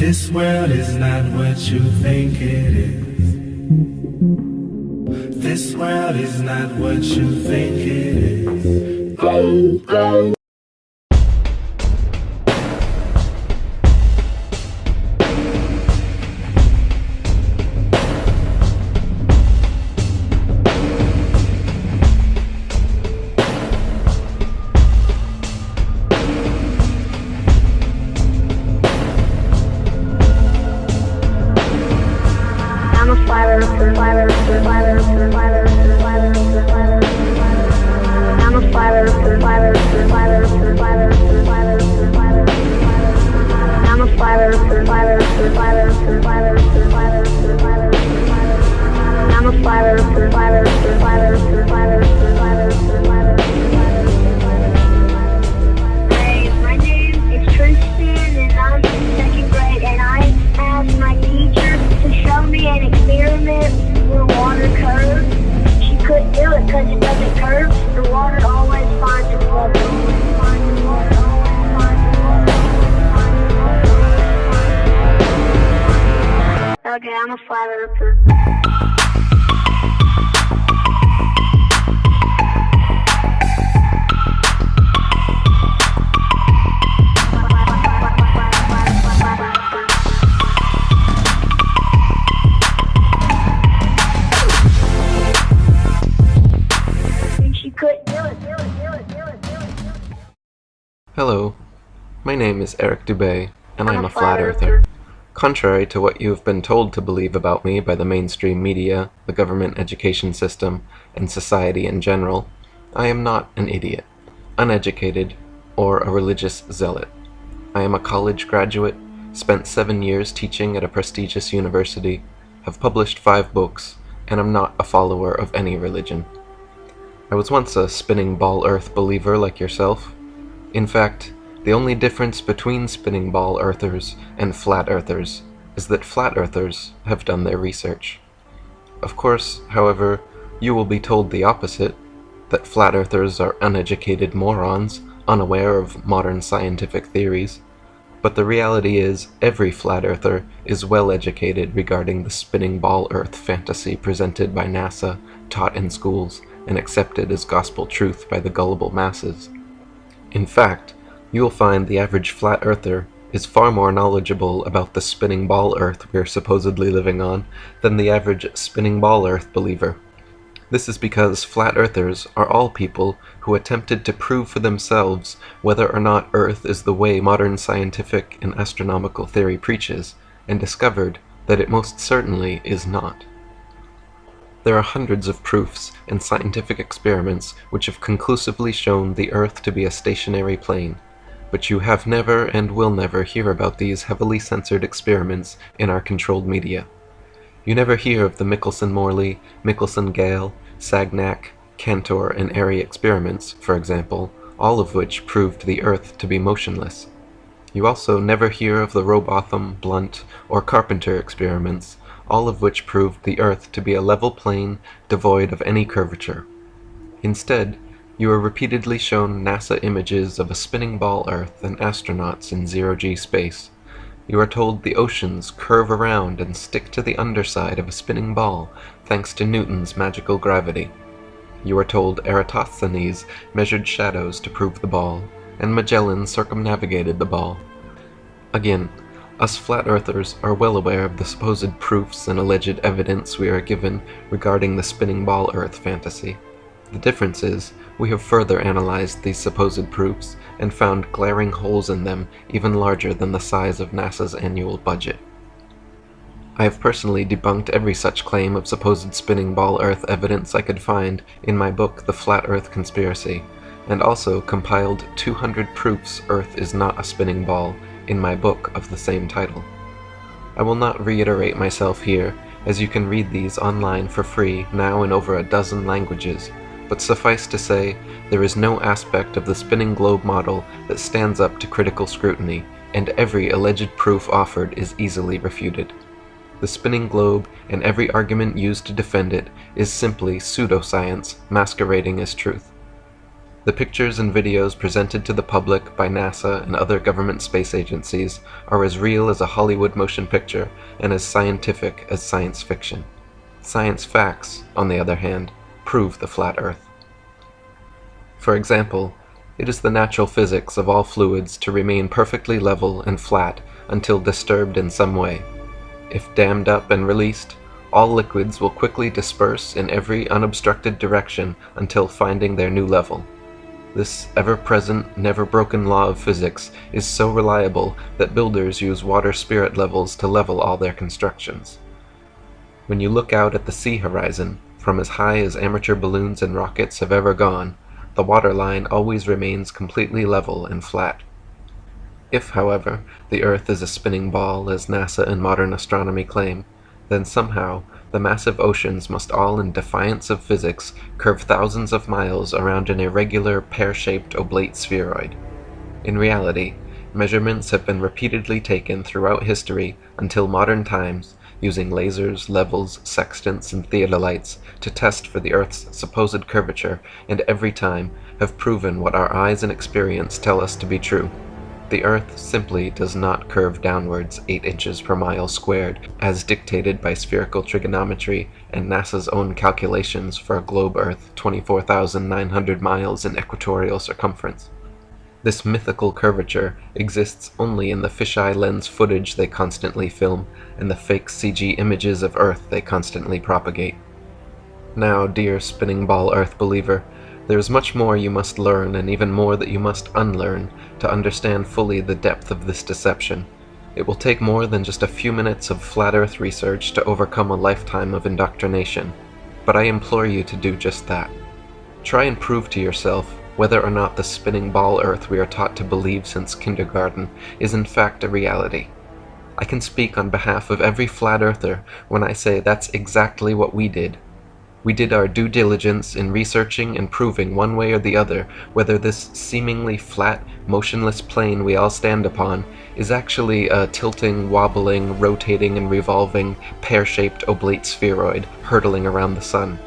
This world is not what you think it is. This world is not what you think it is. Go, go. Okay, I'm a flat earther. She couldn't do it. Hello, my name is Eric Dubé, and I'm a flat earther. Contrary to what you have been told to believe about me by the mainstream media, the government education system, and society in general, I am not an idiot, uneducated, or a religious zealot. I am a college graduate, spent 7 years teaching at a prestigious university, have published 5 books, and am not a follower of any religion. I was once a spinning ball earth believer like yourself. In fact, the only difference between spinning ball earthers and flat earthers is that flat earthers have done their research. Of course, however, you will be told the opposite, that flat earthers are uneducated morons, unaware of modern scientific theories. But the reality is, every flat earther is well educated regarding the spinning ball earth fantasy presented by NASA, taught in schools, and accepted as gospel truth by the gullible masses. In fact, you will find the average flat earther is far more knowledgeable about the spinning ball earth we're supposedly living on than the average spinning ball earth believer. This is because flat earthers are all people who attempted to prove for themselves whether or not Earth is the way modern scientific and astronomical theory preaches, and discovered that it most certainly is not. There are hundreds of proofs and scientific experiments which have conclusively shown the Earth to be a stationary plane, but you have never and will never hear about these heavily censored experiments in our controlled media. You never hear of the Michelson-Morley, Michelson-Gale, Sagnac, Cantor, and Airy experiments, for example, all of which proved the Earth to be motionless. You also never hear of the Robotham, Blunt, or Carpenter experiments, all of which proved the Earth to be a level plane devoid of any curvature. Instead, you are repeatedly shown NASA images of a spinning ball Earth and astronauts in zero-G space. You are told the oceans curve around and stick to the underside of a spinning ball thanks to Newton's magical gravity. You are told Eratosthenes measured shadows to prove the ball, and Magellan circumnavigated the ball. Again, us flat earthers are well aware of the supposed proofs and alleged evidence we are given regarding the spinning ball Earth fantasy. The difference is, we have further analyzed these supposed proofs and found glaring holes in them even larger than the size of NASA's annual budget. I have personally debunked every such claim of supposed spinning ball Earth evidence I could find in my book The Flat Earth Conspiracy, and also compiled 200 proofs Earth is not a spinning ball in my book of the same title. I will not reiterate myself here, as you can read these online for free now in over a dozen languages, but suffice to say, there is no aspect of the spinning globe model that stands up to critical scrutiny, and every alleged proof offered is easily refuted. The spinning globe and every argument used to defend it is simply pseudoscience masquerading as truth. The pictures and videos presented to the public by NASA and other government space agencies are as real as a Hollywood motion picture and as scientific as science fiction. Science facts, on the other hand, prove the flat Earth. For example, it is the natural physics of all fluids to remain perfectly level and flat until disturbed in some way. If dammed up and released, all liquids will quickly disperse in every unobstructed direction until finding their new level. This ever-present, never-broken law of physics is so reliable that builders use water spirit levels to level all their constructions. When you look out at the sea horizon, from as high as amateur balloons and rockets have ever gone, the waterline always remains completely level and flat. If, however, the Earth is a spinning ball, as NASA and modern astronomy claim, then somehow the massive oceans must all, in defiance of physics, curve thousands of miles around an irregular, pear-shaped oblate spheroid. In reality, measurements have been repeatedly taken throughout history until modern times, using lasers, levels, sextants, and theodolites to test for the Earth's supposed curvature, and every time have proven what our eyes and experience tell us to be true. The Earth simply does not curve downwards 8 inches per mile squared, as dictated by spherical trigonometry and NASA's own calculations for a globe Earth 24,900 miles in equatorial circumference. This mythical curvature exists only in the fisheye lens footage they constantly film and the fake CG images of Earth they constantly propagate. Now, dear spinning ball Earth believer, there is much more you must learn and even more that you must unlearn to understand fully the depth of this deception. It will take more than just a few minutes of flat Earth research to overcome a lifetime of indoctrination, but I implore you to do just that. Try and prove to yourself whether or not the spinning ball Earth we are taught to believe since kindergarten is in fact a reality. I can speak on behalf of every flat earther when I say that's exactly what we did. We did our due diligence in researching and proving one way or the other whether this seemingly flat, motionless plane we all stand upon is actually a tilting, wobbling, rotating, and revolving, pear-shaped oblate spheroid hurtling around the sun.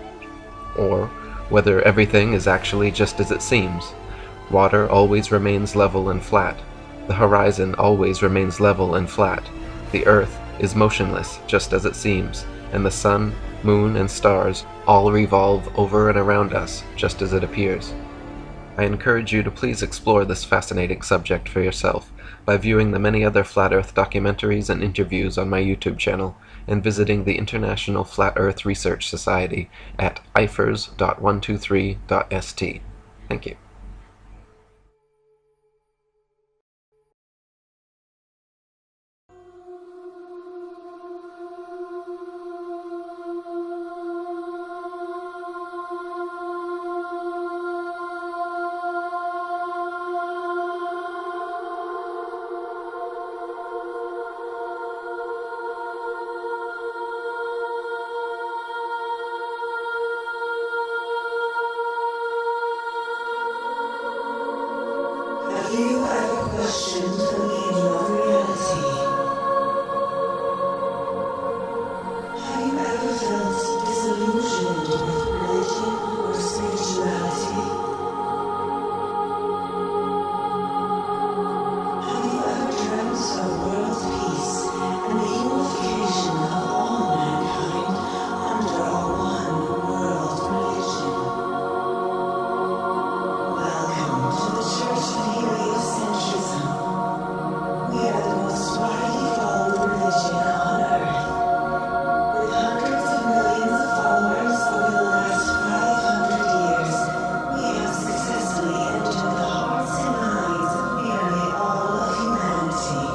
Or whether everything is actually just as it seems. Water always remains level and flat. The horizon always remains level and flat. The Earth is motionless, just as it seems, and the sun, moon, and stars all revolve over and around us, just as it appears. I encourage you to please explore this fascinating subject for yourself by viewing the many other Flat Earth documentaries and interviews on my YouTube channel, and visiting the International Flat Earth Research Society at ifrs.123.st. Thank you. Have you ever questioned the meaning of reality? Have you ever felt disillusioned with religion or spirituality? Have you ever dreamt of world peace and the unification of all mankind under a one world religion? Welcome to the Church of Heliocentrism. We are the most widely followed religion on Earth. With hundreds of millions of followers over the last 500 years, we have successfully entered the hearts and minds of nearly all of humanity.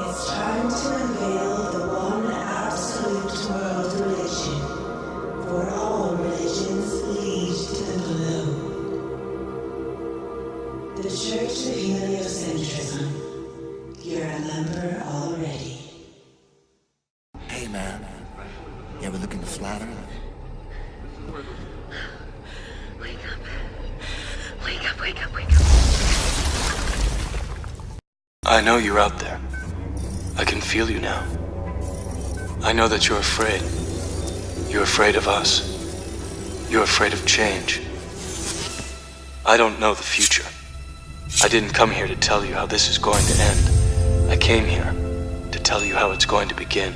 It's time to unveil the one absolute world religion, for all religions lead to the blue. The Church of Heliocentrism. You're a member already. Hey man, you ever looking to flatter? Wake up. Wake up, wake up, wake up. I know you're out there. I can feel you now. I know that you're afraid. You're afraid of us. You're afraid of change. I don't know the future. I didn't come here to tell you how this is going to end. I came here to tell you how it's going to begin.